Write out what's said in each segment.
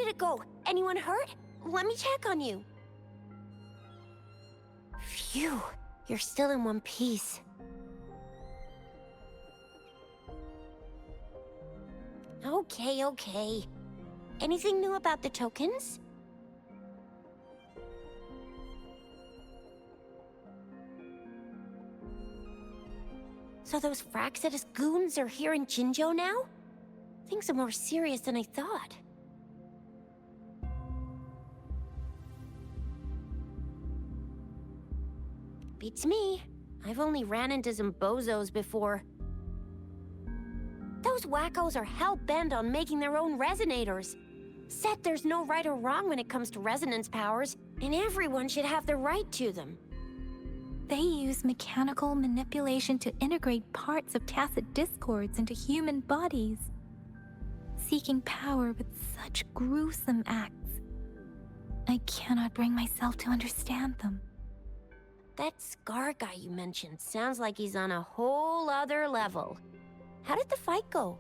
did it go? Anyone hurt? Let me check on you. Phew, you're still in one piece. Okay. Anything new about the tokens? So those Fraxidus goons are here in Jinzhou now? Things are more serious than I thought. Beats me. I've only ran into some bozos before. Those wackos are hell-bent on making their own resonators. Said there's no right or wrong when it comes to resonance powers, and everyone should have the right to them. They use mechanical manipulation to integrate parts of tacit discords into human bodies, seeking power with such gruesome acts. I cannot bring myself to understand them. That Scar guy you mentioned sounds like he's on a whole other level. How did the fight go?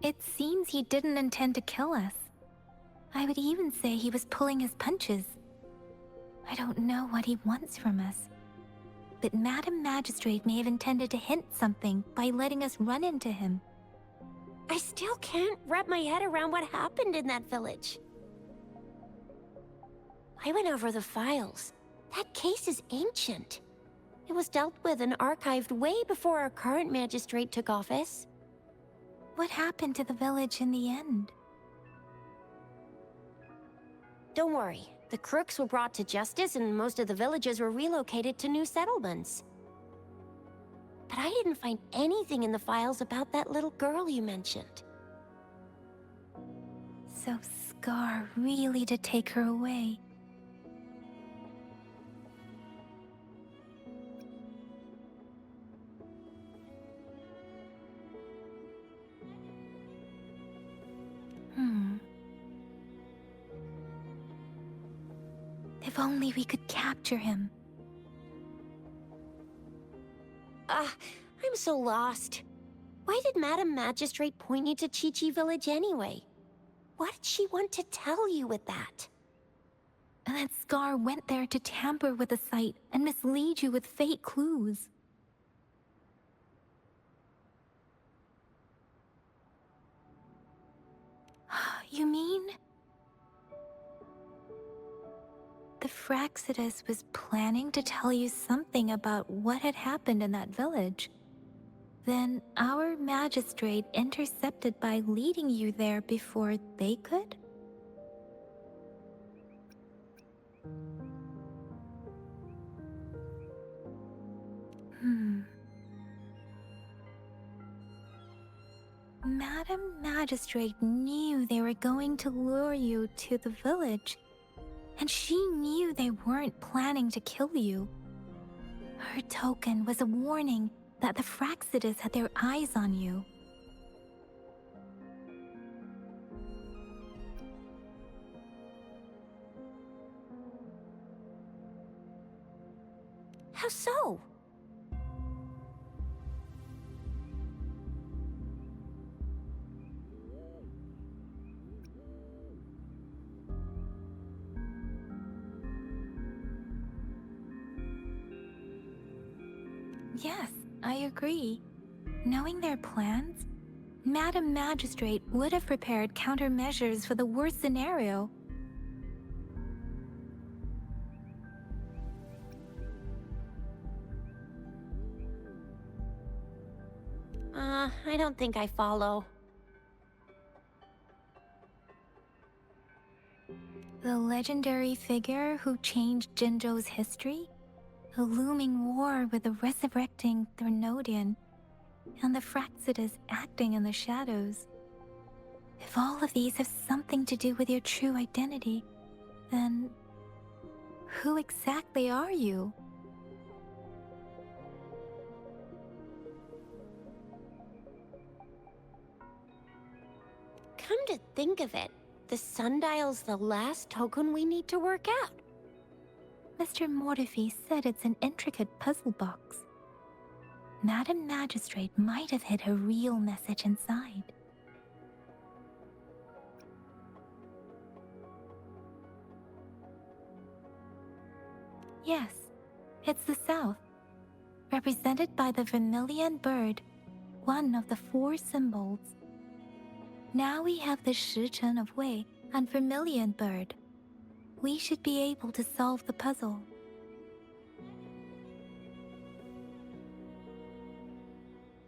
It seems he didn't intend to kill us. I would even say he was pulling his punches. I don't know what he wants from us. But Madam Magistrate may have intended to hint something by letting us run into him. I still can't wrap my head around what happened in that village. I went over the files. That case is ancient. It was dealt with and archived way before our current magistrate took office. What happened to the village in the end? Don't worry. The crooks were brought to justice and most of the villagers were relocated to new settlements. But I didn't find anything in the files about that little girl you mentioned. So Scar really did take her away. If only we could capture him. I'm so lost. Why did Madam Magistrate point you to Chi-Chi Village anyway? What did she want to tell you with that? And that Scar went there to tamper with the site and mislead you with fake clues. You mean? The Fraxidus was planning to tell you something about what had happened in that village. Then our magistrate intercepted by leading you there before they could? Madam Magistrate knew they were going to lure you to the village, and she knew they weren't planning to kill you. Her token was a warning that the Fraxidus had their eyes on you. How so? Yes, I agree. Knowing their plans, Madam Magistrate would have prepared countermeasures for the worst scenario. I don't think I follow. The legendary figure who changed Jinzhou's history? A looming war with the resurrecting Threnodian, and the Fraxidus acting in the shadows. If all of these have something to do with your true identity, then who exactly are you? Come to think of it, the sundial's the last token we need to work out. Mr. Mortefi said it's an intricate puzzle box. Madam Magistrate might have hid her real message inside. Yes, it's the south, represented by the vermilion bird, one of the 4 symbols. Now we have the Shichen of Wei and vermilion bird. We should be able to solve the puzzle.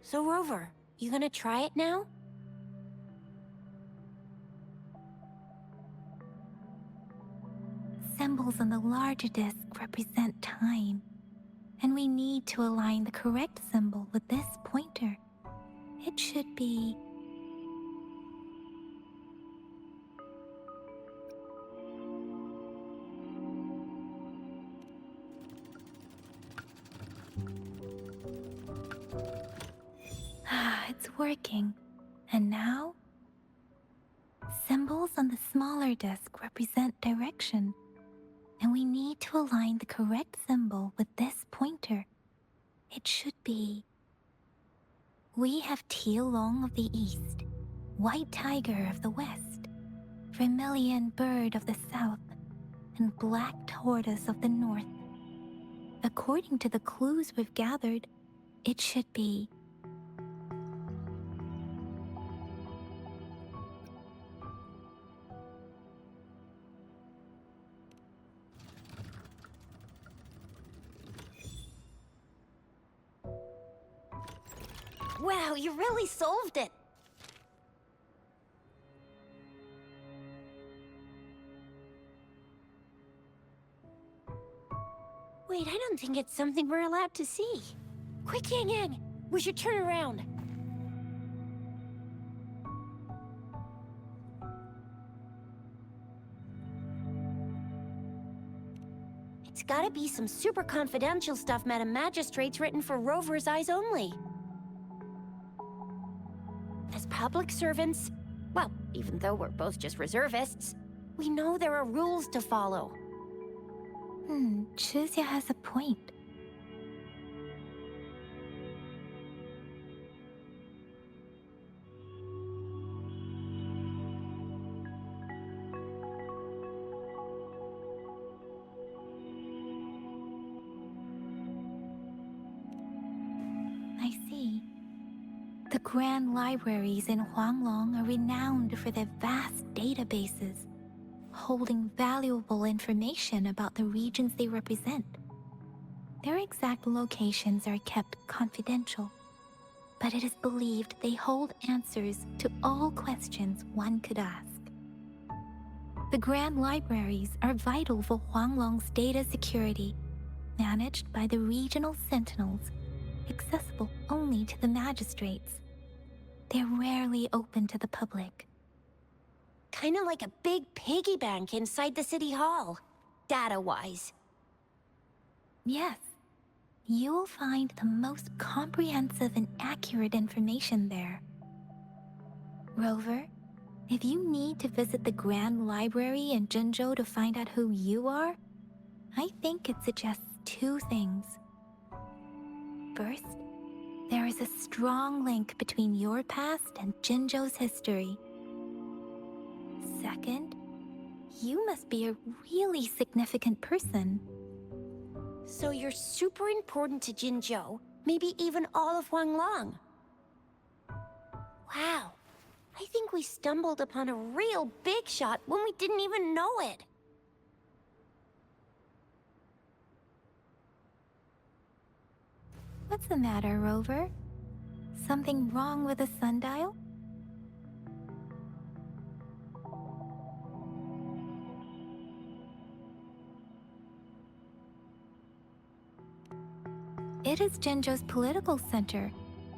So, Rover, you gonna try it now? Symbols on the larger disc represent time, and we need to align the correct symbol with this pointer. It should be... it's working. And now? Symbols on the smaller disc represent direction, and we need to align the correct symbol with this pointer. It should be... We have Tielong of the east, white tiger of the west, vermilion bird of the south, and black tortoise of the north. According to the clues we've gathered, it should be... Wow, you really solved it! Wait, I don't think it's something we're allowed to see. Quick, Yang Yang! We should turn around. It's gotta be some super confidential stuff Madam Magistrate's written for Rover's eyes only. As public servants, well, even though we're both just reservists, we know there are rules to follow. Chuzia has a point. I see. The grand libraries in Huanglong are renowned for their vast databases, holding valuable information about the regions they represent. Their exact locations are kept confidential, but it is believed they hold answers to all questions one could ask. The grand libraries are vital for Huanglong's data security, managed by the regional sentinels, accessible only to the magistrates. They're rarely open to the public. Kinda like a big piggy bank inside the city hall, data-wise. Yes, you will find the most comprehensive and accurate information there. Rover, if you need to visit the Grand Library in Jinzhou to find out who you are, I think it suggests 2 things. First, there is a strong link between your past and Jinzhou's history. Second, you must be a really significant person. So you're super important to Jinzhou, maybe even all of Huanglong. Wow, I think we stumbled upon a real big shot when we didn't even know it. What's the matter, Rover? Something wrong with the sundial? It is Jinzhou's political center,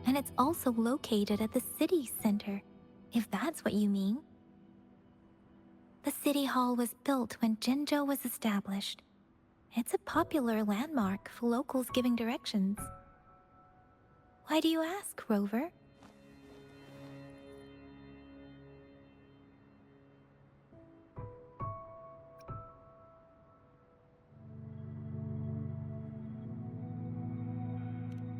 and it's also located at the city center, if that's what you mean. The city hall was built when Jinzhou was established. It's a popular landmark for locals giving directions. Why do you ask, Rover?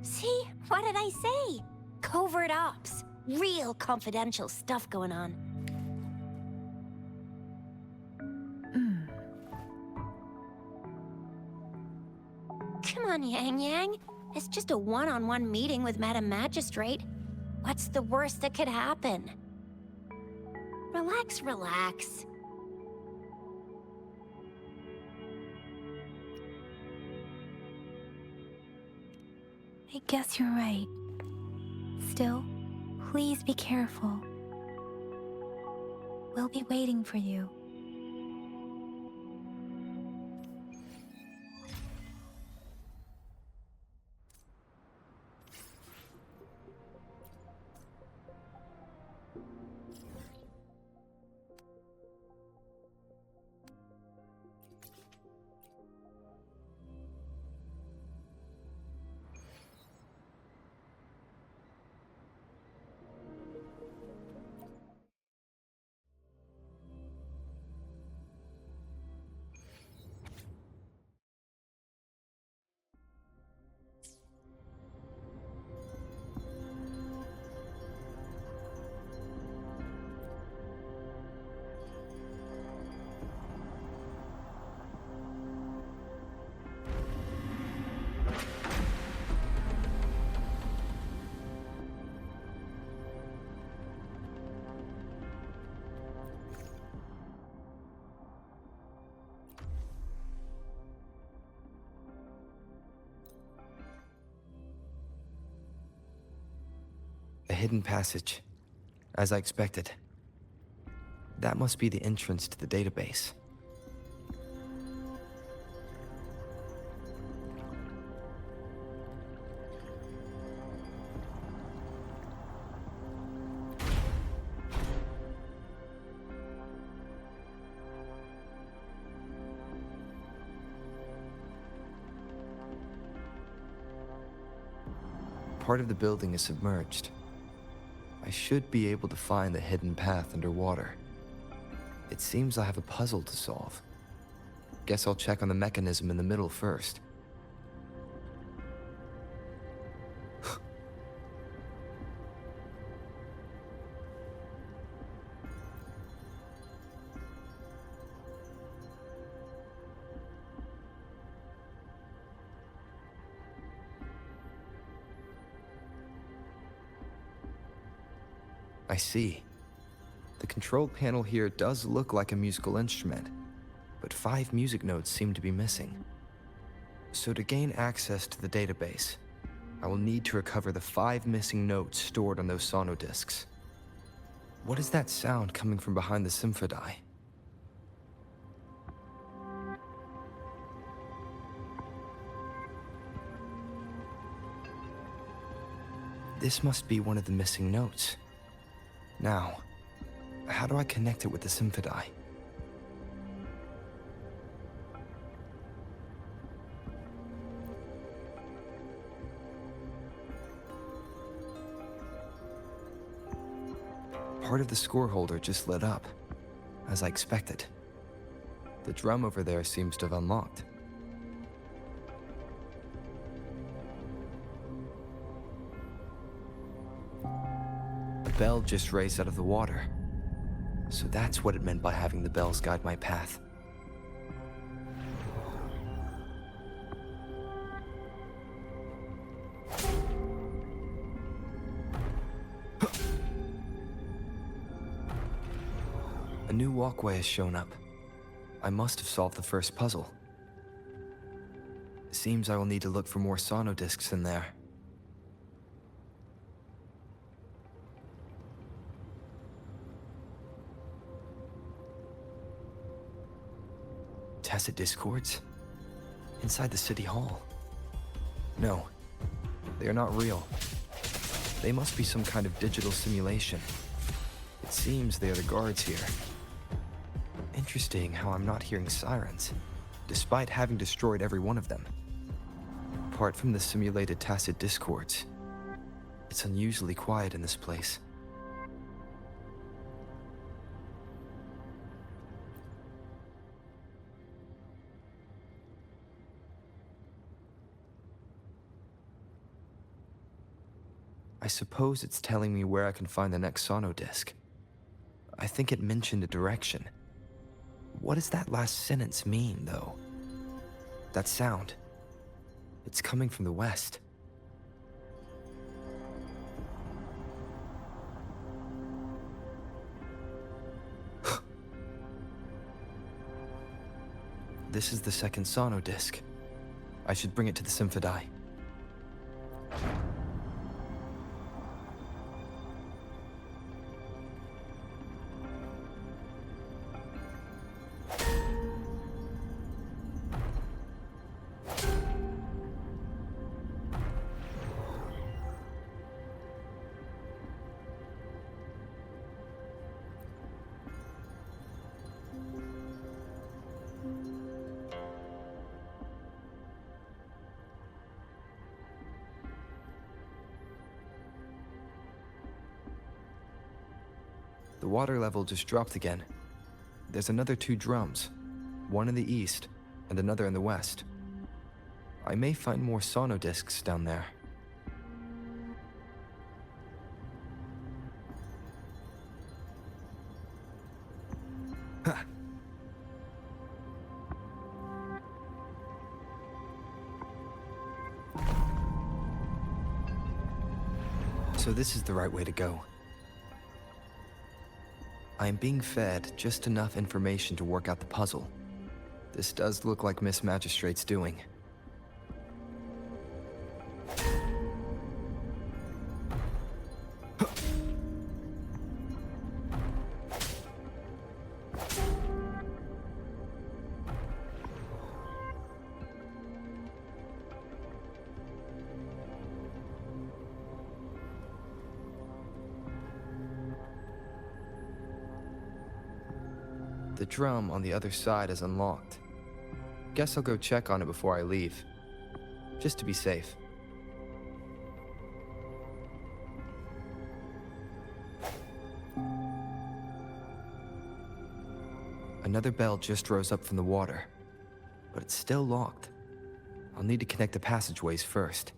See? What did I say? Covert ops. Real confidential stuff going on. Yang Yang. It's just a one-on-one meeting with Madam Magistrate. What's the worst that could happen? Relax, relax. I guess you're right. Still, please be careful. We'll be waiting for you. A hidden passage, as I expected. That must be the entrance to the database. Part of the building is submerged. I should be able to find the hidden path underwater. It seems I have a puzzle to solve. Guess I'll check on the mechanism in the middle first. I see. The control panel here does look like a musical instrument, but 5 music notes seem to be missing. So to gain access to the database, I will need to recover the 5 missing notes stored on those sonodiscs. What is that sound coming from behind the Symphodi? This must be one of the missing notes. Now, how do I connect it with the Symphodi? Part of the score holder just lit up, as I expected. The drum over there seems to have unlocked. A bell just raised out of the water. So that's what it meant by having the bells guide my path. A new walkway has shown up. I must have solved the first puzzle. Seems I will need to look for more sonodiscs in there. Tacit discords? Inside the city hall? No, they are not real. They must be some kind of digital simulation. It seems they are the guards here. Interesting how I'm not hearing sirens, despite having destroyed every one of them. Apart from the simulated tacit discords, it's unusually quiet in this place. I suppose it's telling me where I can find the next sonodisc. I think it mentioned a direction. What does that last sentence mean, though? That sound. It's coming from the west. This is the second sono disc. I should bring it to the Symphodi. The water level just dropped again. There's another 2 drums, one in the east and another in the west. I may find more sono discs down there. So this is the right way to go. I am being fed just enough information to work out the puzzle. This does look like Miss Magistrate's doing. The drum on the other side is unlocked. Guess I'll go check on it before I leave, just to be safe. Another bell just rose up from the water, but it's still locked. I'll need to connect the passageways first.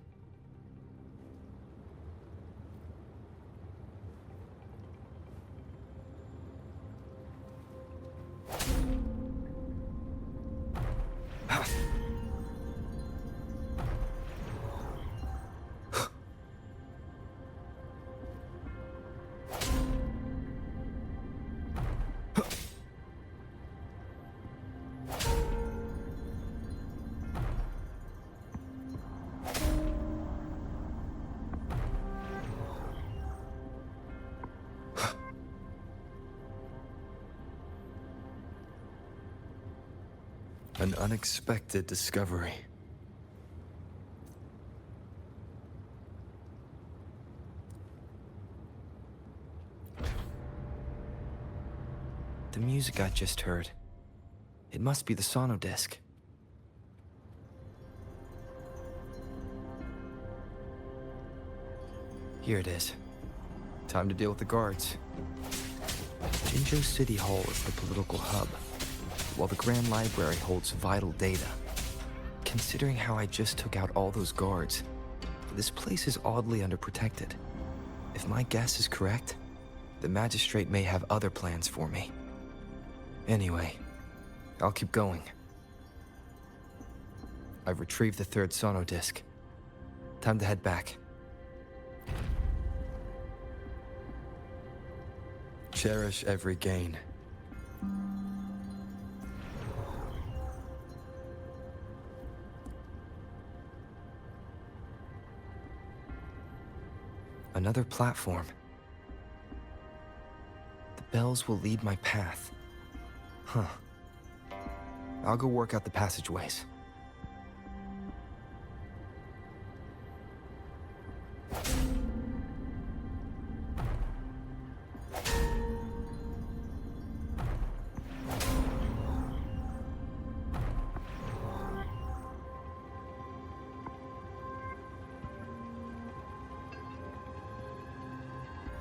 An unexpected discovery. The music I just heard. It must be the sono disc. Here it is. Time to deal with the guards. Jinzhou City Hall is the political hub, while the Grand Library holds vital data. Considering how I just took out all those guards, this place is oddly underprotected. If my guess is correct, the magistrate may have other plans for me. Anyway, I'll keep going. I've retrieved the 3rd sono disc. Time to head back. Cherish every gain. Another platform. The bells will lead my path. Huh. I'll go work out the passageways.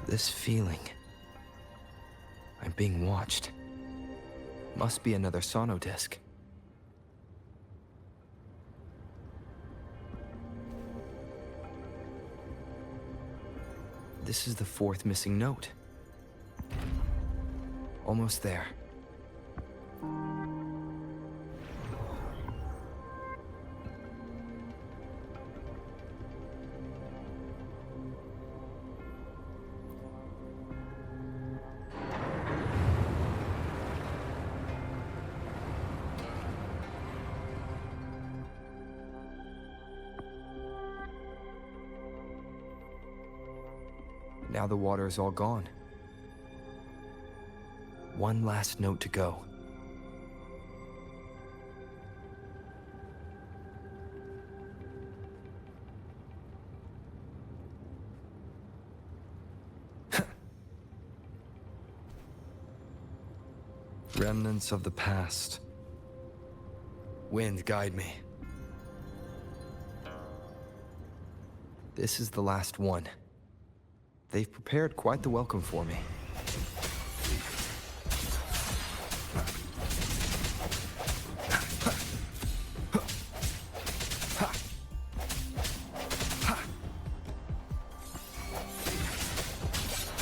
This feeling. I'm being watched. Must be another sono disc. This is the 4th missing note. Almost there. Now the water is all gone. One last note to go. Remnants of the past. Wind, guide me. This is the last one. They've prepared quite the welcome for me.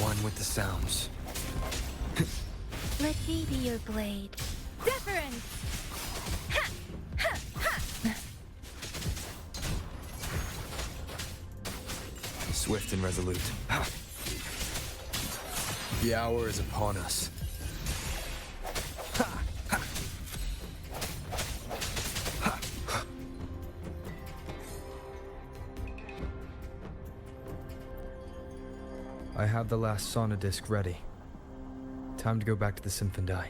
One with the sounds. Let me be your blade. Deference! Swift and resolute. The hour is upon us. I have the last sauna disc ready. Time to go back to the Symphondai.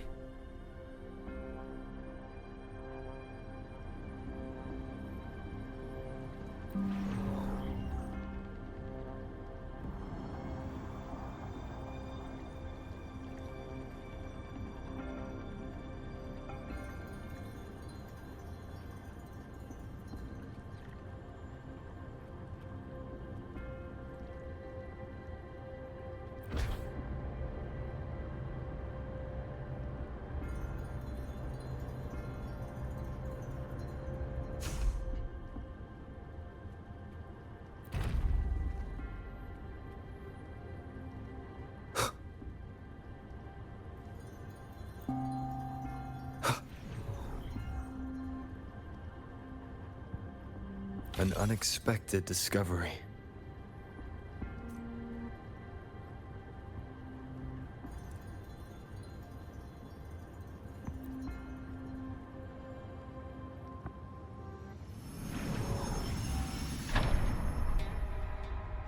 An unexpected discovery.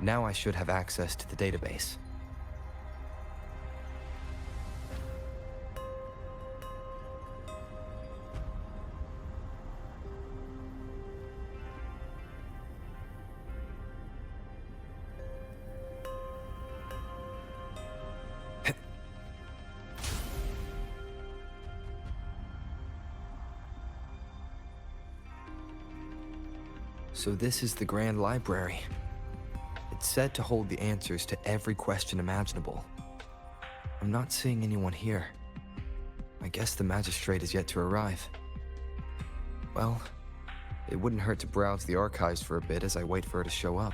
Now I should have access to the database. So this is the Grand Library. It's said to hold the answers to every question imaginable. I'm not seeing anyone here. I guess the magistrate is yet to arrive. Well, it wouldn't hurt to browse the archives for a bit as I wait for her to show up.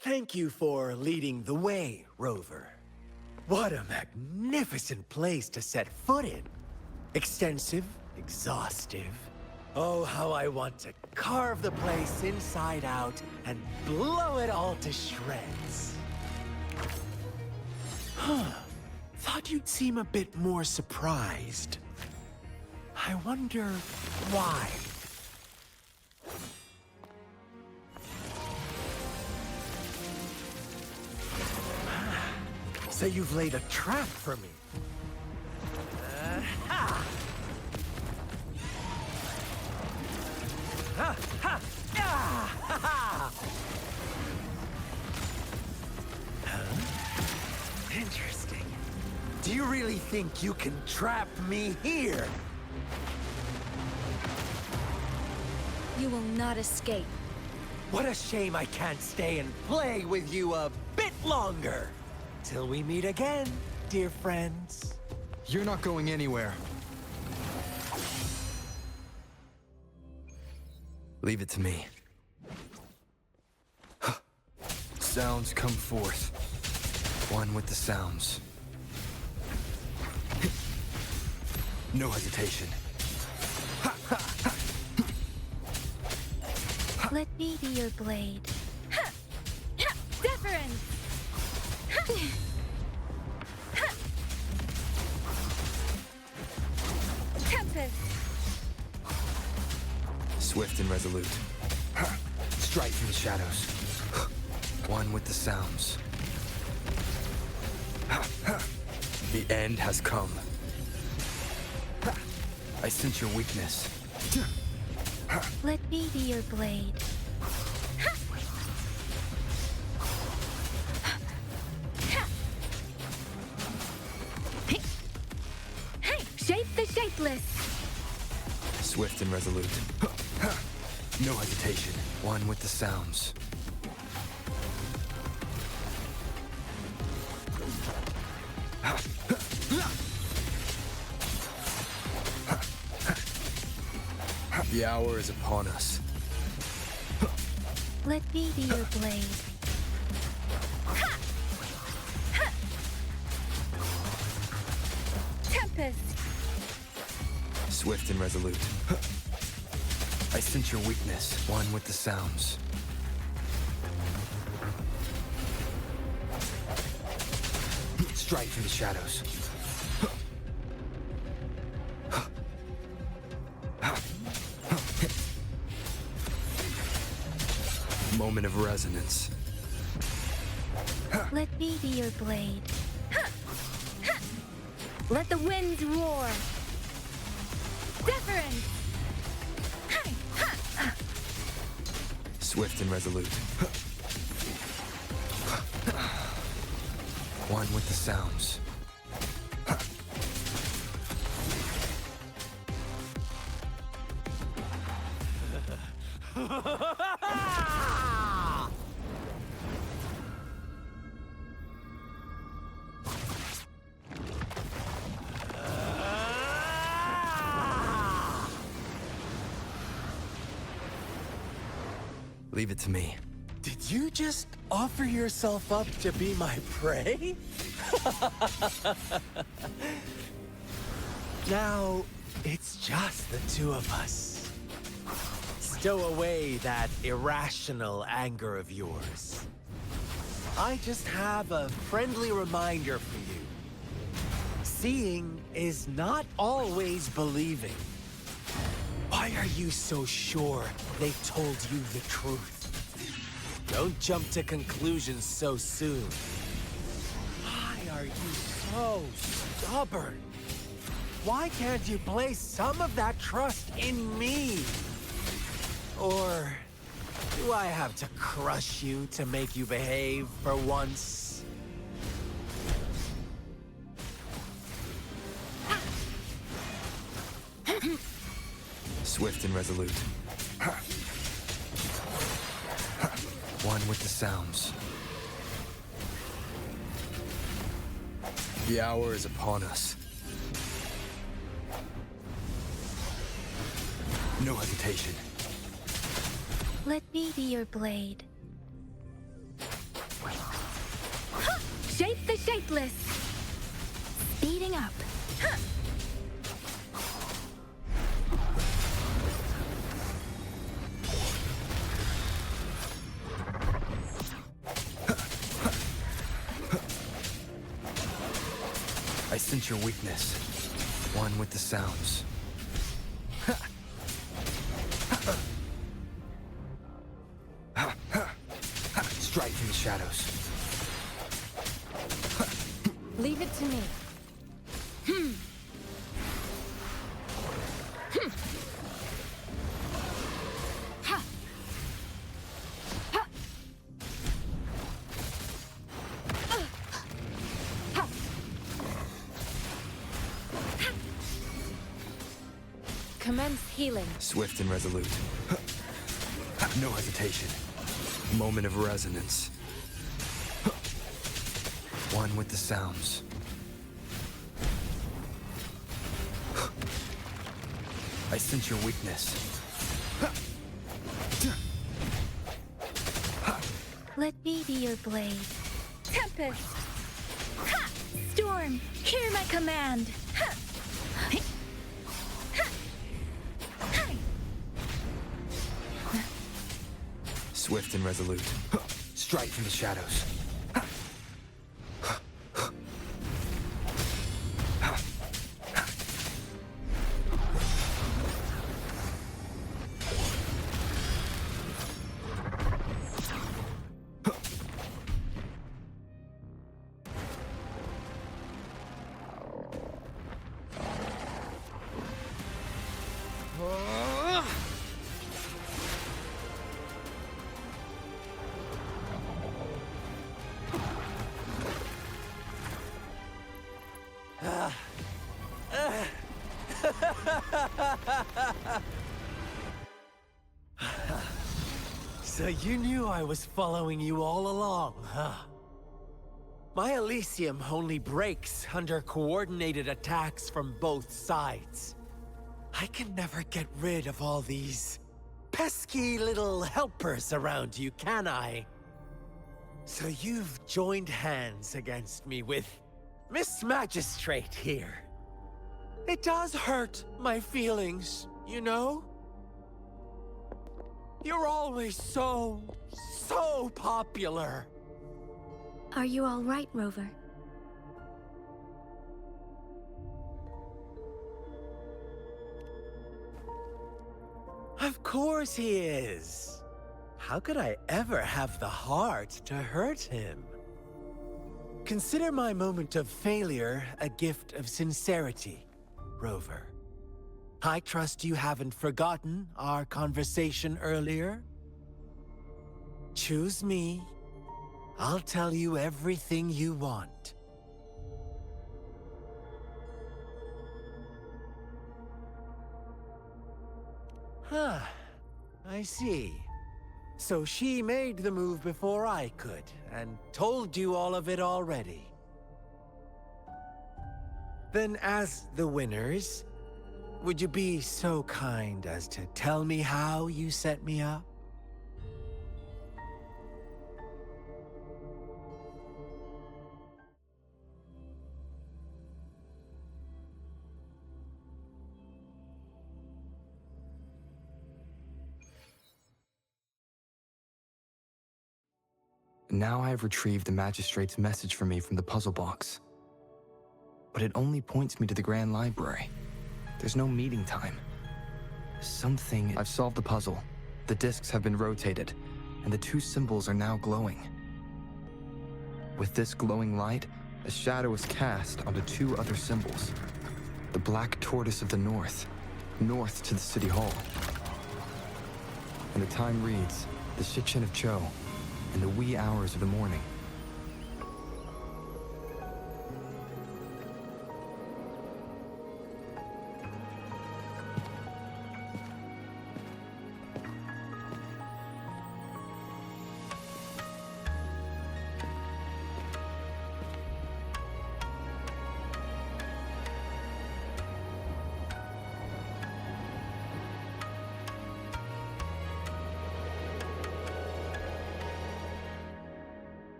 Thank you for leading the way, Rover. What a magnificent place to set foot in. Extensive, exhaustive. Oh, how I want to carve the place inside out and blow it all to shreds. Thought you'd seem a bit more surprised. I wonder why. So you've laid a trap for me. Ha! Ha! Ha! Ah! Ha! Ha! Huh? Interesting. Do you really think you can trap me here? You will not escape. What a shame I can't stay and play with you a bit longer. Till we meet again, dear friends. You're not going anywhere. Leave it to me. Sounds come forth. One with the sounds. No hesitation. Let me be your blade. Deference! Tempest! Swift and resolute. Strike from the shadows. One with the sounds. The end has come. I sense your weakness. Let me be your blade. Shape the shapeless. Swift and resolute. No hesitation. One with the sounds. The hour is upon us. Let me be your blade. Tempest. Swift and resolute. I sense your weakness. One with the sounds. Strike from the shadows. Moment of resonance. Let me be your blade. Let the winds roar. Deference. Swift and resolute. One with the sounds. Leave it to me. Did you just offer yourself up to be my prey? Now, it's just the two of us. Stow away that irrational anger of yours. I just have a friendly reminder for you. Seeing is not always believing. Why are you so sure they told you the truth? Don't jump to conclusions so soon. Why are you so stubborn? Why can't you place some of that trust in me? Or do I have to crush you to make you behave for once? Swift and resolute. One with the sounds. The hour is upon us. No hesitation. Let me be your blade. Shape the shapeless. Speeding up. I sense your weakness. One with the sounds. Strike from the shadows. Leave it to me. Commence healing. Swift and resolute. No hesitation. Moment of resonance. One with the sounds. I sense your weakness. Let me be your blade. Tempest! Ha! Storm, hear my command! Ha! Swift and resolute. Strike from the shadows. So you knew I was following you all along, huh? My Elysium only breaks under coordinated attacks from both sides. I can never get rid of all these pesky little helpers around you, can I? So you've joined hands against me with Miss Magistrate here. It does hurt my feelings, you know? You're always so popular. Are you all right, Rover? Of course he is. How could I ever have the heart to hurt him? Consider my moment of failure a gift of sincerity, Rover. I trust you haven't forgotten our conversation earlier. Choose me. I'll tell you everything you want. Huh. I see. So she made the move before I could, and told you all of it already. Then as the winners, would you be so kind as to tell me how you set me up? Now I have retrieved the Magistrate's message for me from the puzzle box. But it only points me to the Grand Library. There's no meeting time. I've solved the puzzle. The discs have been rotated, and the two symbols are now glowing. With this glowing light, a shadow is cast onto two other symbols. The Black Tortoise of the North to the City Hall. And the time reads, the Shichen of Cho, in the wee hours of the morning.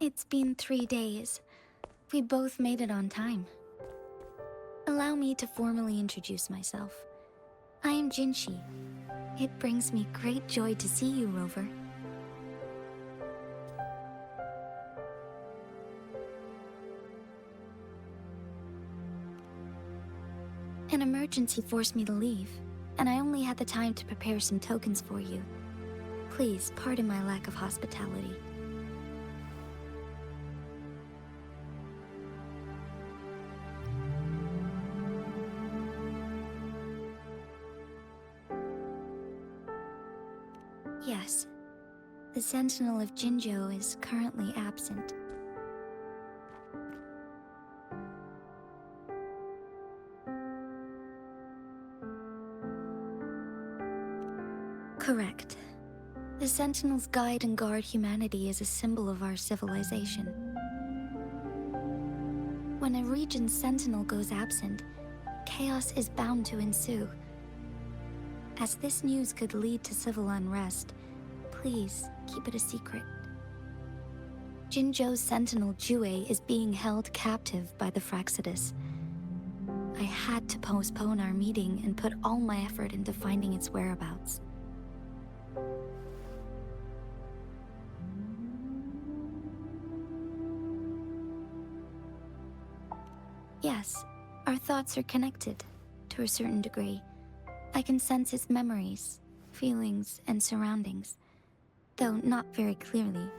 It's been 3 days. We both made it on time. Allow me to formally introduce myself. I am Jinshi. It brings me great joy to see you, Rover. An emergency forced me to leave, and I only had the time to prepare some tokens for you. Please pardon my lack of hospitality. Yes, the Sentinel of Jinzhou is currently absent. Correct. The Sentinels guide and guard humanity as a symbol of our civilization. When a region's Sentinel goes absent, chaos is bound to ensue. As this news could lead to civil unrest, please keep it a secret. Jinzhou's Sentinel Jue is being held captive by the Fraxidus. I had to postpone our meeting and put all my effort into finding its whereabouts. Yes, our thoughts are connected, to a certain degree. I can sense its memories, feelings, and surroundings, though not very clearly.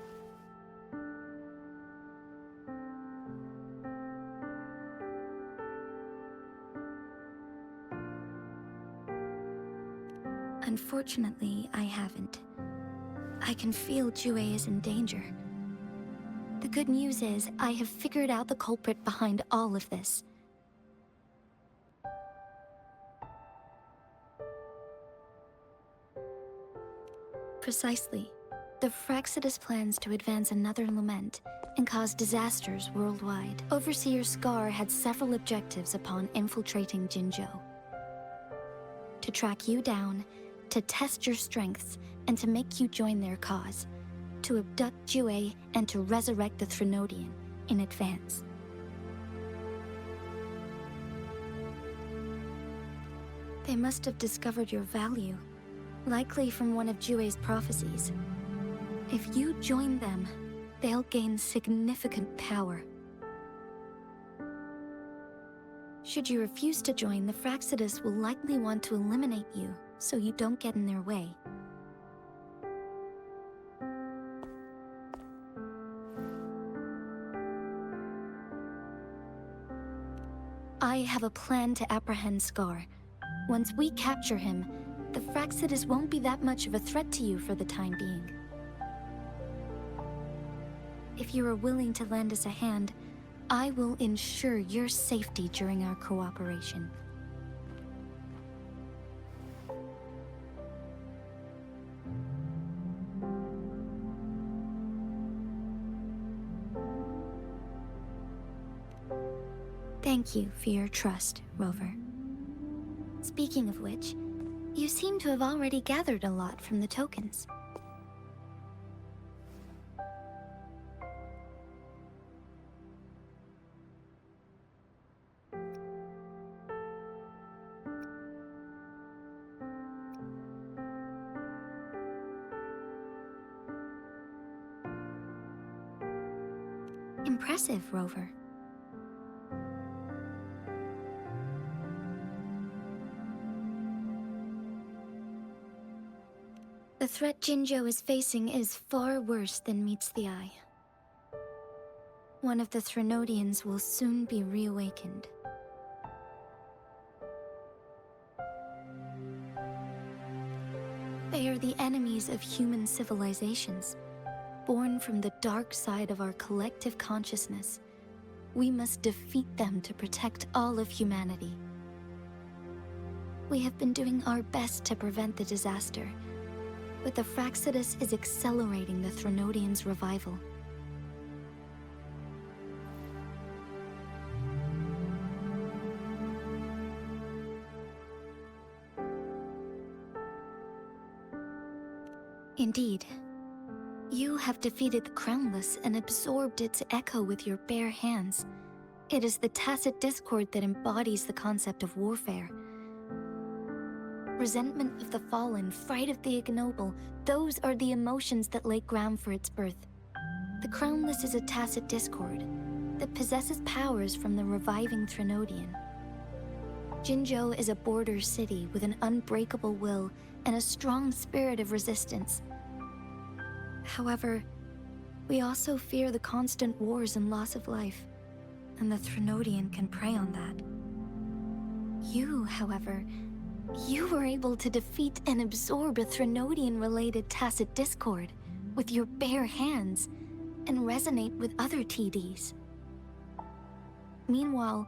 Unfortunately, I haven't. I can feel Jue is in danger. The good news is, I have figured out the culprit behind all of this. Precisely. The Fraxidus plans to advance another lament and cause disasters worldwide. Overseer Scar had several objectives upon infiltrating Jinzhou. To track you down, to test your strengths, and to make you join their cause. To abduct Jue and to resurrect the Threnodian in advance. They must have discovered your value, likely from one of Jue's prophecies. If you join them, they'll gain significant power. Should you refuse to join, the Fraxidus will likely want to eliminate you, so you don't get in their way. I have a plan to apprehend Scar. Once we capture him, the Fraxidus won't be that much of a threat to you for the time being. If you are willing to lend us a hand, I will ensure your safety during our cooperation. Thank you for your trust, Rover. Speaking of which, you seem to have already gathered a lot from the tokens. Impressive, Rover. The threat Jinzhou is facing is far worse than meets the eye. One of the Threnodians will soon be reawakened. They are the enemies of human civilizations, born from the dark side of our collective consciousness. We must defeat them to protect all of humanity. We have been doing our best to prevent the disaster, but the Fraxidus is accelerating the Threnodians' revival. Indeed. You have defeated the Crownless and absorbed its echo with your bare hands. It is the tacit discord that embodies the concept of warfare. Resentment of the fallen, fright of the ignoble, those are the emotions that lay ground for its birth. The Crownless is a tacit discord that possesses powers from the reviving Threnodian. Jinzhou is a border city with an unbreakable will and a strong spirit of resistance. However, we also fear the constant wars and loss of life, and the Threnodian can prey on that. You, however, you were able to defeat and absorb a Threnodian-related tacit discord with your bare hands and resonate with other TDs. Meanwhile,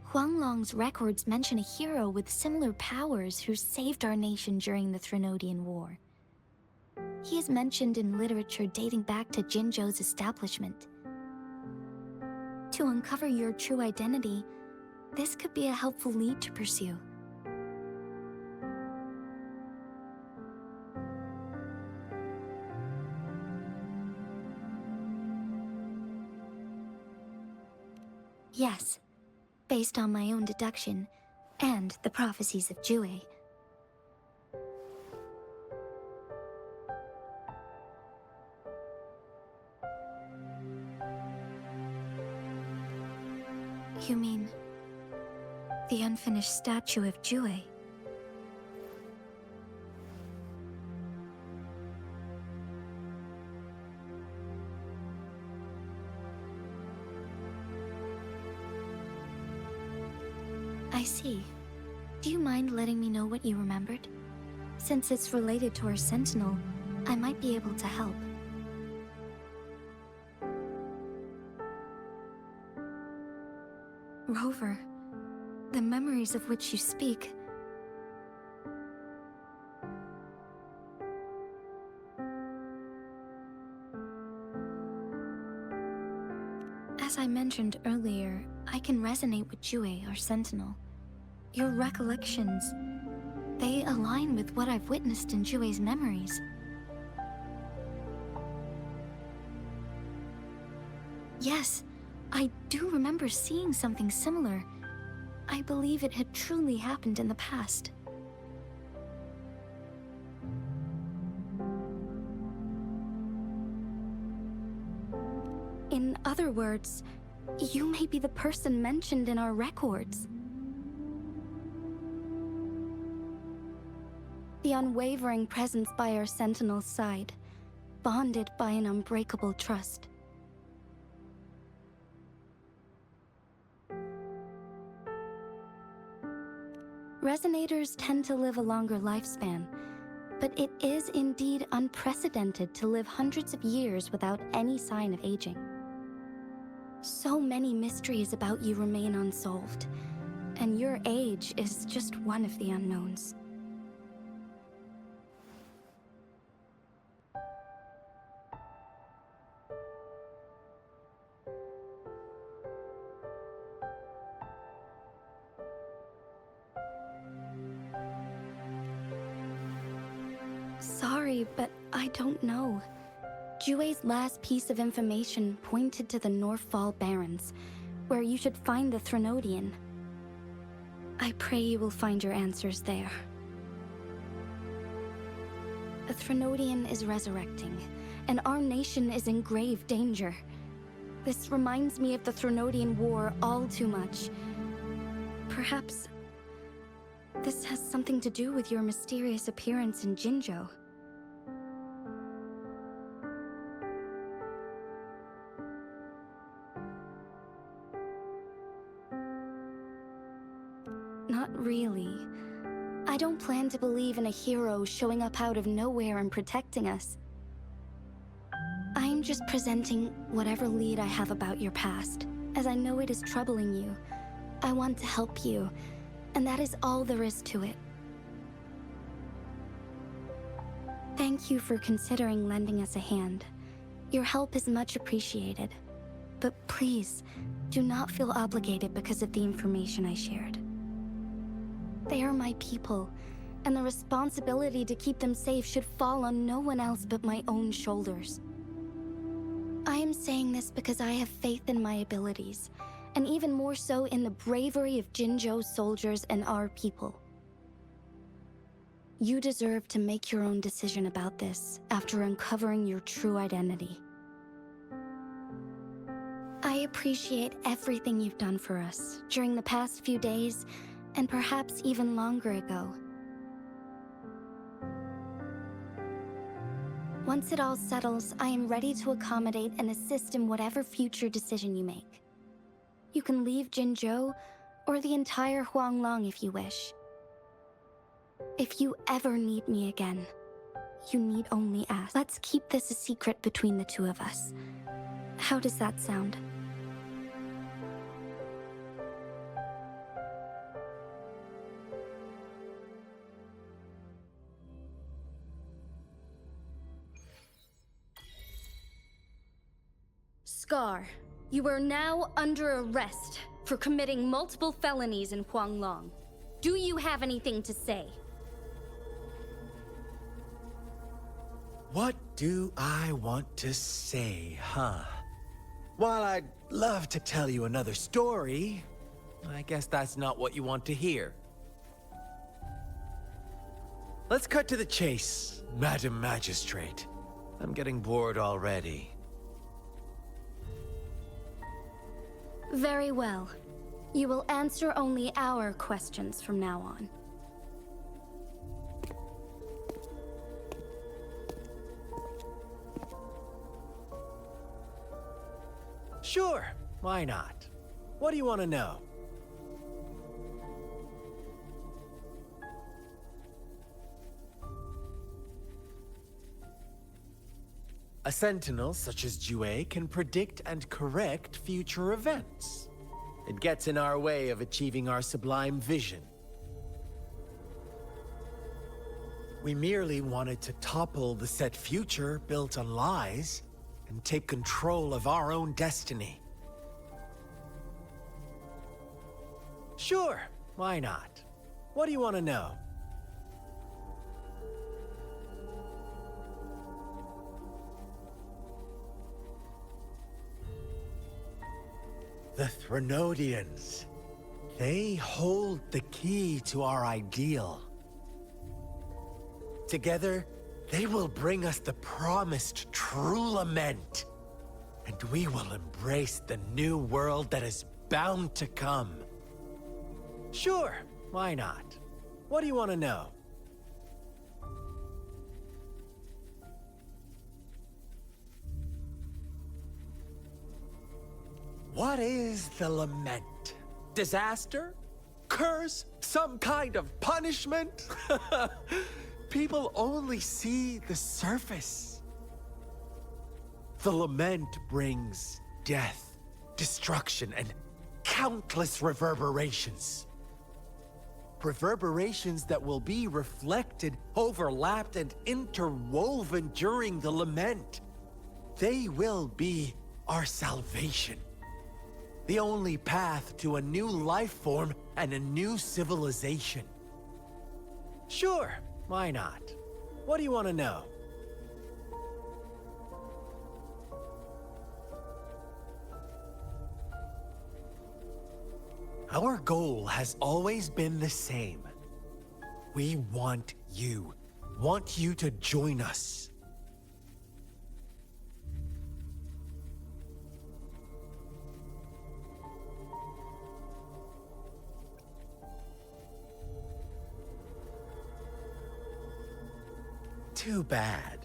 Huanglong's records mention a hero with similar powers who saved our nation during the Threnodian War. He is mentioned in literature dating back to Jinzhou's establishment. To uncover your true identity, this could be a helpful lead to pursue. Yes, based on my own deduction, and the prophecies of Jue. You mean the unfinished statue of Jue? I see. Do you mind letting me know what you remembered? Since it's related to our sentinel, I might be able to help. Rover, the memories of which you speak. As I mentioned earlier, I can resonate with Jue, our sentinel. Your recollections, they align with what I've witnessed in Jue's memories. Yes, I do remember seeing something similar. I believe it had truly happened in the past. In other words, you may be the person mentioned in our records. The unwavering presence by our sentinel's side, bonded by an unbreakable trust. Resonators tend to live a longer lifespan, but it is indeed unprecedented to live hundreds of years without any sign of aging. So many mysteries about you remain unsolved, and your age is just one of the unknowns. Sorry, but I don't know. Jue's last piece of information pointed to the Northfall Barrens, where you should find the Threnodian. I pray you will find your answers there. The Threnodian is resurrecting, and our nation is in grave danger. This reminds me of the Threnodian War all too much. Perhaps this has something to do with your mysterious appearance in Jinzhou. Not really. I don't plan to believe in a hero showing up out of nowhere and protecting us. I'm just presenting whatever lead I have about your past, as I know it is troubling you. I want to help you, and that is all there is to it. Thank you for considering lending us a hand. Your help is much appreciated. But please, do not feel obligated because of the information I shared. They are my people, and the responsibility to keep them safe should fall on no one else but my own shoulders. I am saying this because I have faith in my abilities, and even more so in the bravery of Jinzhou's soldiers and our people. You deserve to make your own decision about this after uncovering your true identity. I appreciate everything you've done for us during the past few days, and perhaps even longer ago. Once it all settles, I am ready to accommodate and assist in whatever future decision you make. You can leave Jinzhou, or the entire Huanglong if you wish. If you ever need me again, you need only ask. Let's keep this a secret between the two of us. How does that sound? Scar, you are now under arrest for committing multiple felonies in Huanglong. Do you have anything to say? What do I want to say, huh? While I'd love to tell you another story, I guess that's not what you want to hear. Let's cut to the chase, Madam Magistrate. I'm getting bored already. Very well. You will answer only our questions from now on. Sure, why not? What do you want to know? A sentinel such as Jue can predict and correct future events. It gets in our way of achieving our sublime vision. We merely wanted to topple the set future built on lies and take control of our own destiny. Sure, why not? What do you want to know? The Threnodians. They hold the key to our ideal. Together, they will bring us the promised true lament. And we will embrace the new world that is bound to come. Sure, why not? What do you want to know? What is the lament? Disaster? Curse? Some kind of punishment? People only see the surface. The lament brings death, destruction, and countless reverberations. Reverberations that will be reflected, overlapped, and interwoven during the lament. They will be our salvation. The only path to a new life form and a new civilization. Sure, why not? What do you want to know? Our goal has always been the same. We want you to join us. Too bad.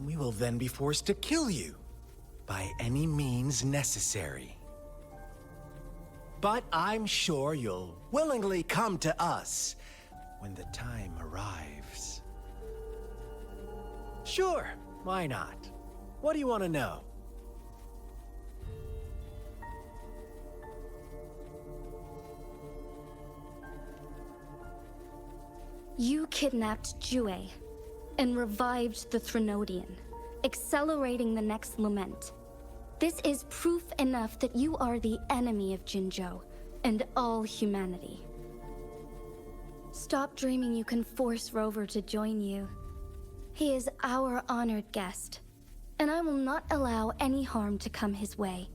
We will then be forced to kill you, by any means necessary. But I'm sure you'll willingly come to us when the time arrives. Sure, why not? What do you want to know? You kidnapped Jue and revived the Threnodian, accelerating the next lament. This is proof enough that you are the enemy of Jinzhou and all humanity. Stop dreaming you can force Rover to join you. He is our honored guest, and I will not allow any harm to come his way.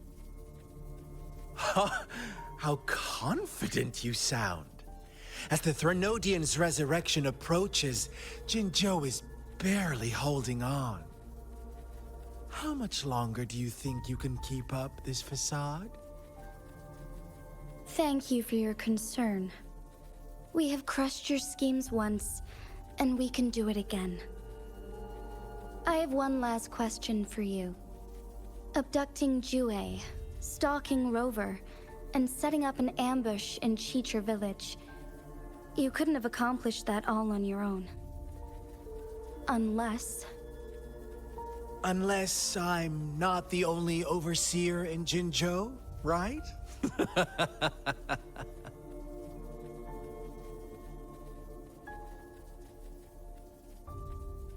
How confident you sound. As the Threnodian's resurrection approaches, Jinzhou is barely holding on. How much longer do you think you can keep up this facade? Thank you for your concern. We have crushed your schemes once, and we can do it again. I have one last question for you. Abducting Jue, stalking Rover, and setting up an ambush in Chicher village. You couldn't have accomplished that all on your own. Unless I'm not the only overseer in Jinzhou, right?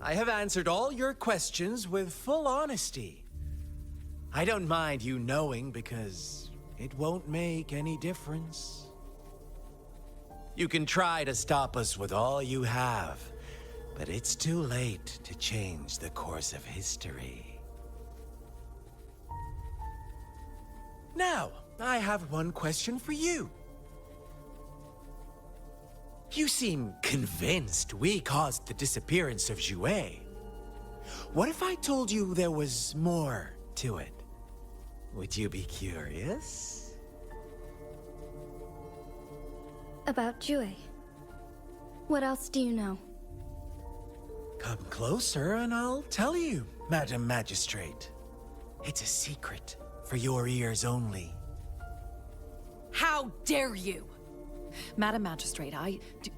I have answered all your questions with full honesty. I don't mind you knowing because it won't make any difference. You can try to stop us with all you have, but it's too late to change the course of history. Now, I have one question for you. You seem convinced we caused the disappearance of Jue. What if I told you there was more to it? Would you be curious? about Jue. What else do you know? Come closer and I'll tell you, Madam Magistrate. It's a secret for your ears only. How dare you! Madam Magistrate, I do...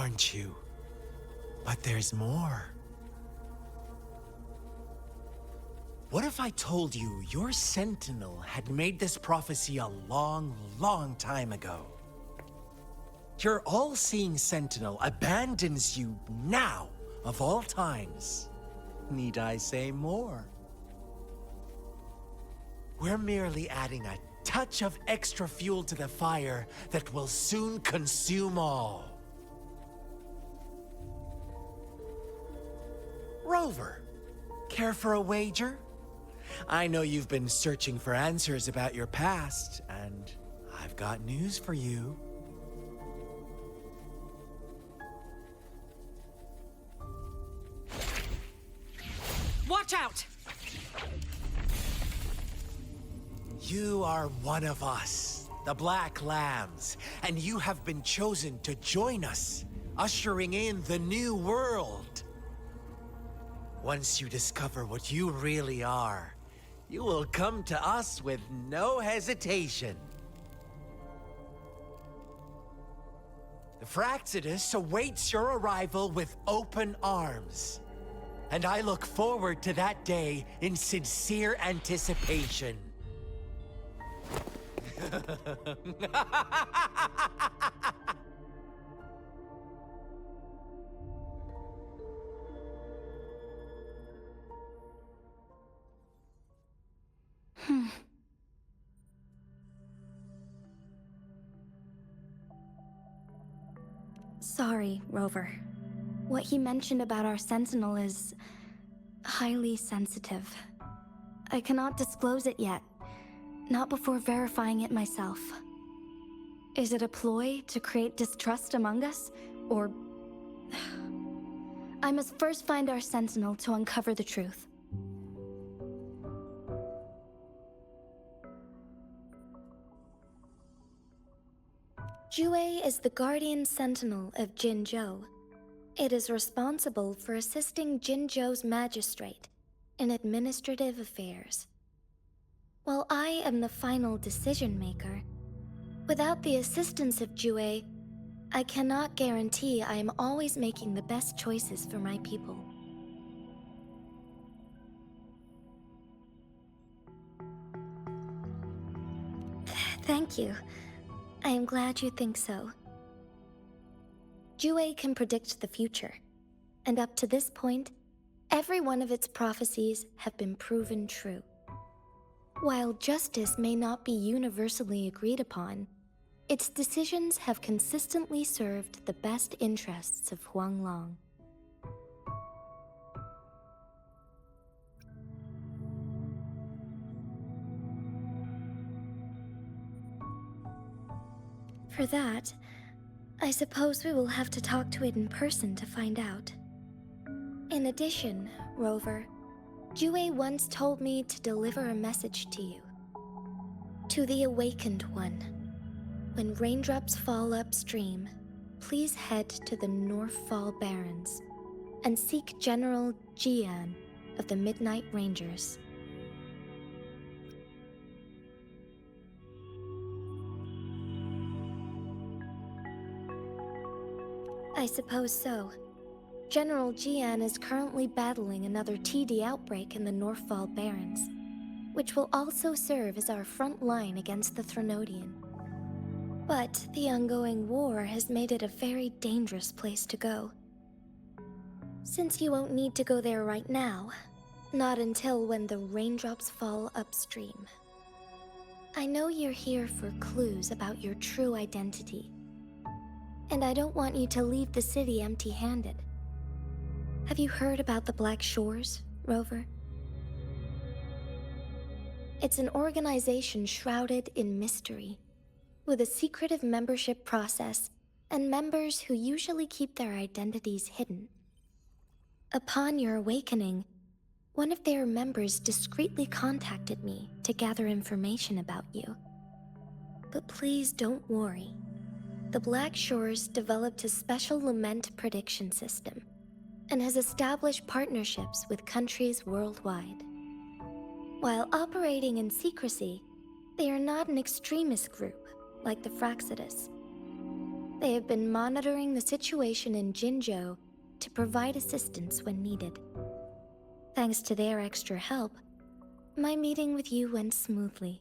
aren't you? But there's more. What if I told you your Sentinel had made this prophecy a long, long time ago? Your all-seeing Sentinel abandons you now, of all times. Need I say more? We're merely adding a touch of extra fuel to the fire that will soon consume all. Rover, care for a wager? I know you've been searching for answers about your past, and I've got news for you. Watch out! You are one of us, the Black Lambs, and you have been chosen to join us, ushering in the new world. Once you discover what you really are, you will come to us with no hesitation. The Fraxidus awaits your arrival with open arms. And I look forward to that day in sincere anticipation. Sorry, Rover. What he mentioned about our Sentinel is highly sensitive. I cannot disclose it yet, not before verifying it myself. Is it a ploy to create distrust among us, or... I must first find our Sentinel to uncover the truth. Jue is the Guardian Sentinel of Jinzhou. It is responsible for assisting Jinzhou's magistrate in administrative affairs. While I am the final decision maker, without the assistance of Jue, I cannot guarantee I am always making the best choices for my people. Thank you. I am glad you think so. Jue can predict the future, and up to this point, every one of its prophecies have been proven true. While justice may not be universally agreed upon, its decisions have consistently served the best interests of Huanglong. For that, I suppose we will have to talk to it in person to find out. In addition, Rover, Jue once told me to deliver a message to you. To the Awakened One. When raindrops fall upstream, please head to the Northfall Barrens and seek General Jian of the Midnight Rangers. I suppose so. General Jian is currently battling another TD outbreak in the Northfall Barrens, which will also serve as our front line against the Threnodian. But the ongoing war has made it a very dangerous place to go. Since you won't need to go there right now, not until when the raindrops fall upstream. I know you're here for clues about your true identity. And I don't want you to leave the city empty-handed. Have you heard about the Black Shores, Rover? It's an organization shrouded in mystery, with a secretive membership process and members who usually keep their identities hidden. Upon your awakening, one of their members discreetly contacted me to gather information about you. But please don't worry. The Black Shores developed a special lament prediction system and has established partnerships with countries worldwide. While operating in secrecy, they are not an extremist group like the Fraxidus. They have been monitoring the situation in Jinzhou to provide assistance when needed. Thanks to their extra help, my meeting with you went smoothly.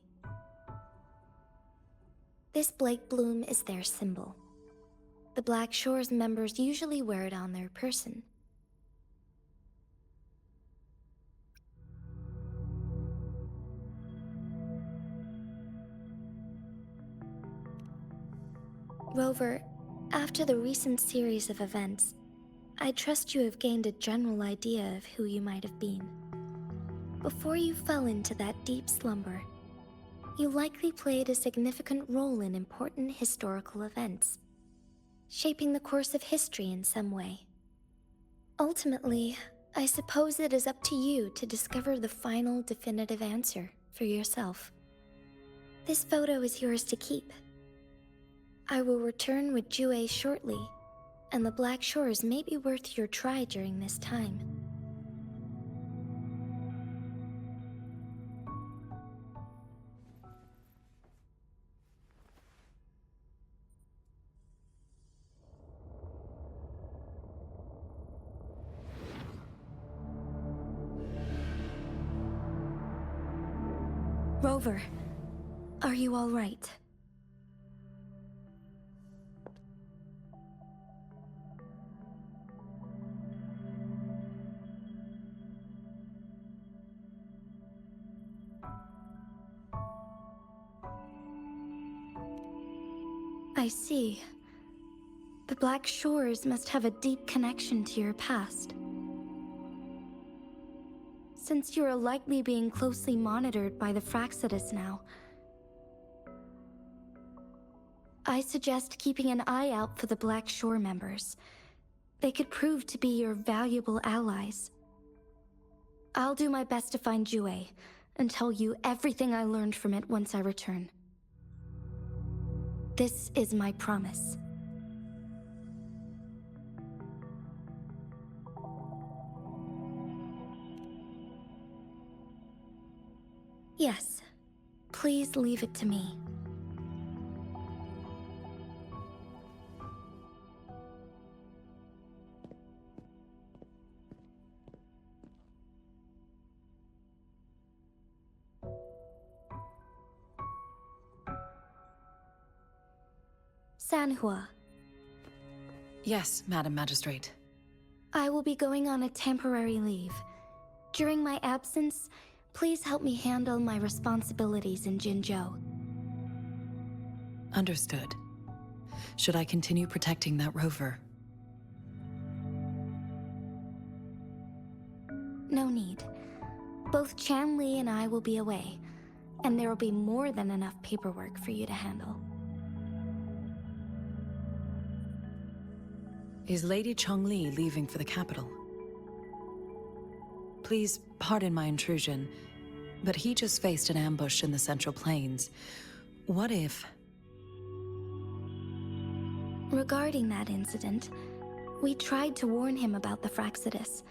This Blake Bloom is their symbol. The Black Shores members usually wear it on their person. Rover, after the recent series of events, I trust you have gained a general idea of who you might have been. Before you fell into that deep slumber, you likely played a significant role in important historical events, shaping the course of history in some way. Ultimately, I suppose it is up to you to discover the final definitive answer for yourself. This photo is yours to keep. I will return with Jue shortly, and the Black Shores may be worth your try during this time. Rover, are you all right? I see. The Black Shores must have a deep connection to your past. Since you are likely being closely monitored by the Fraxidus now, I suggest keeping an eye out for the Black Shore members. They could prove to be your valuable allies. I'll do my best to find Jue and tell you everything I learned from it once I return. This is my promise. Yes, please leave it to me. Sanhua, Yes, Madam Magistrate. I will be going on a temporary leave. During my absence, please help me handle my responsibilities in Jinzhou. Understood. Should I continue protecting that rover? No need. Both Chanli and I will be away, and there will be more than enough paperwork for you to handle. Is Lady Chongli leaving for the capital? Please pardon my intrusion, but he just faced an ambush in the Central Plains. What if... Regarding that incident, we tried to warn him about the Fraxidus,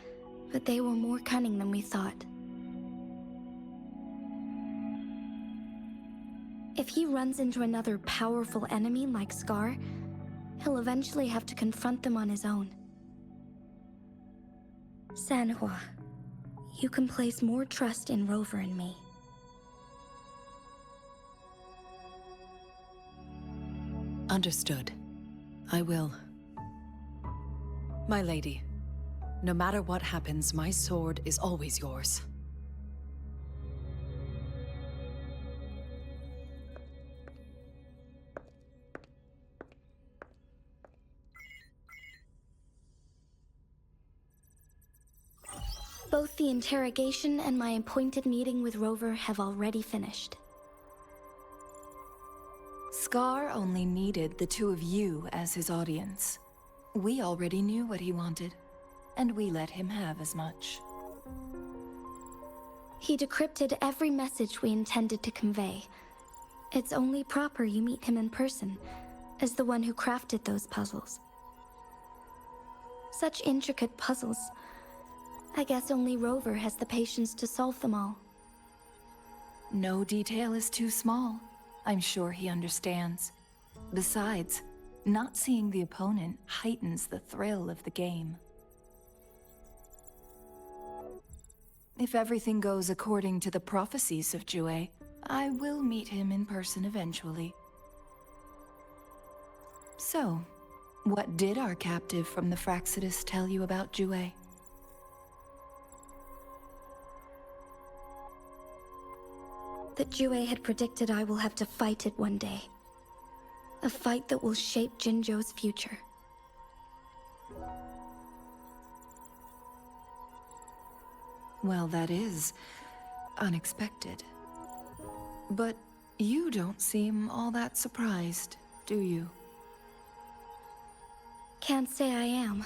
but they were more cunning than we thought. If he runs into another powerful enemy like Scar, he'll eventually have to confront them on his own. Sanhua, you can place more trust in Rover and me. Understood. I will. My lady, no matter what happens, my sword is always yours. Both the interrogation and my appointed meeting with Rover have already finished. Scar only needed the two of you as his audience. We already knew what he wanted, and we let him have as much. He decrypted every message we intended to convey. It's only proper you meet him in person, as the one who crafted those puzzles. Such intricate puzzles. I guess only Rover has the patience to solve them all. No detail is too small. I'm sure he understands. Besides, Not seeing the opponent heightens the thrill of the game. If everything goes according to the prophecies of Jue, I will meet him in person eventually. So, what did our captive from the Fraxidus tell you about Jue? That Jue had predicted I will have to fight it one day. A fight that will shape Jinzhou's future. Well, that is unexpected. But you don't seem all that surprised, do you? Can't say I am.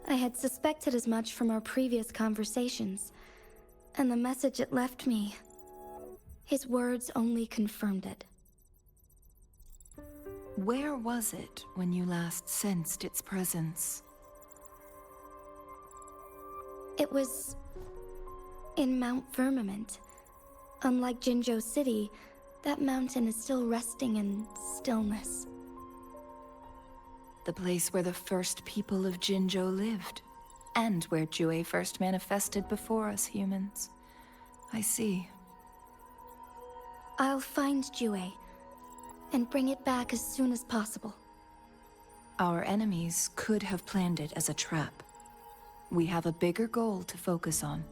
I had suspected as much from our previous conversations, and the message it left me, his words only confirmed it. Where was it when you last sensed its presence? It was in Mount Firmament. Unlike Jinzhou City, that mountain is still resting in stillness. The place where the first people of Jinzhou lived, and where Jue first manifested before us humans. I see. I'll find Jue and bring it back as soon as possible. Our enemies could have planned it as a trap. We have a bigger goal to focus on,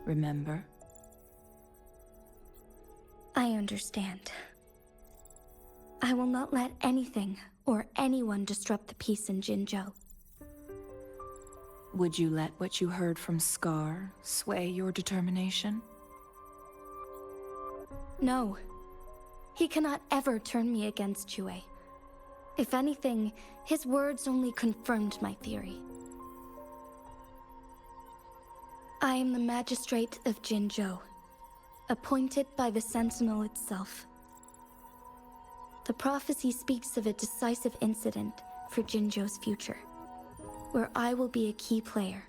remember? I understand. I will not let anything or anyone disrupt the peace in Jinzhou. Would you let what you heard from Scar sway your determination? No. He cannot ever turn me against Jue. If anything, his words only confirmed my theory. I am the magistrate of Jinzhou, appointed by the Sentinel itself. The prophecy speaks of a decisive incident for Jinzhou's future, where I will be a key player.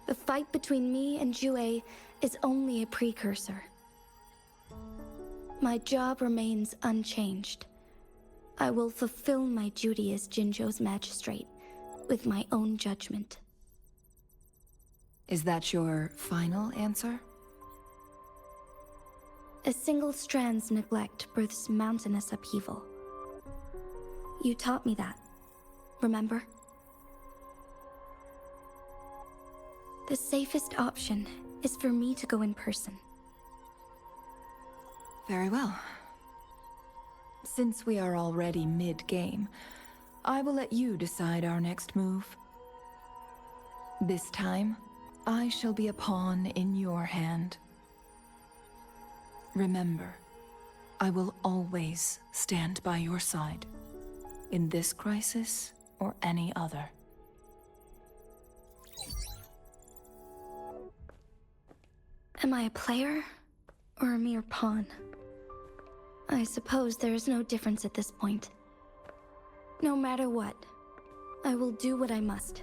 The fight between me and Jue is only a precursor. My job remains unchanged. I will fulfill my duty as Jinzhou's magistrate with my own judgment. Is that your final answer? A single strand's neglect births mountainous upheaval. You taught me that, remember? The safest option is for me to go in person. Very well. Since we are already mid-game, I will let you decide our next move. This time, I shall be a pawn in your hand. Remember, I will always stand by your side, in this crisis or any other. Am I a player or a mere pawn? I suppose there is no difference at this point. No matter what, I will do what I must.